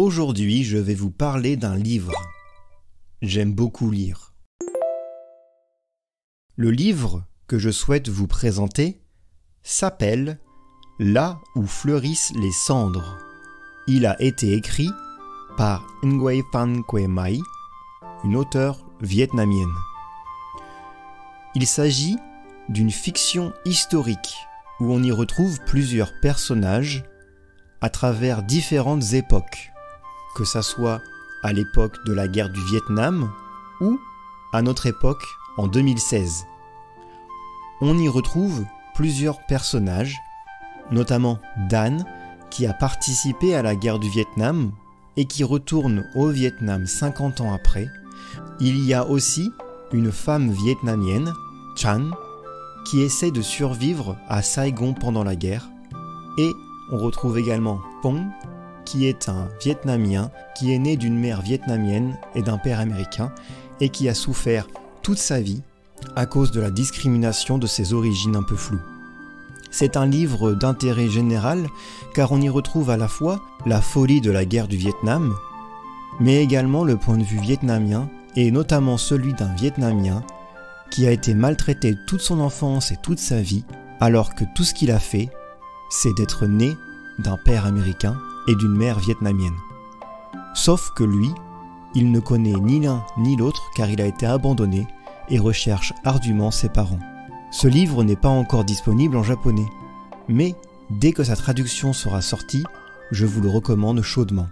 Aujourd'hui, je vais vous parler d'un livre. J'aime beaucoup lire. Le livre que je souhaite vous présenter s'appelle « Là où fleurissent les cendres ». Il a été écrit par Nguyen Phan Que Mai, une auteure vietnamienne. Il s'agit d'une fiction historique où on y retrouve plusieurs personnages à travers différentes époques, que ça soit à l'époque de la guerre du Vietnam ou à notre époque en 2016. On y retrouve plusieurs personnages, notamment Dan, qui a participé à la guerre du Vietnam et qui retourne au Vietnam 50 ans après. Il y a aussi une femme vietnamienne, Chan, qui essaie de survivre à Saigon pendant la guerre. Et on retrouve également Pong, qui est un Vietnamien qui est né d'une mère vietnamienne et d'un père américain et qui a souffert toute sa vie à cause de la discrimination de ses origines un peu floues. C'est un livre d'intérêt général car on y retrouve à la fois la folie de la guerre du Vietnam, mais également le point de vue vietnamien et notamment celui d'un Vietnamien qui a été maltraité toute son enfance et toute sa vie alors que tout ce qu'il a fait, c'est d'être né d'un père américain et d'une mère vietnamienne. Sauf que lui, il ne connaît ni l'un ni l'autre car il a été abandonné et recherche ardument ses parents. Ce livre n'est pas encore disponible en japonais, mais dès que sa traduction sera sortie, je vous le recommande chaudement.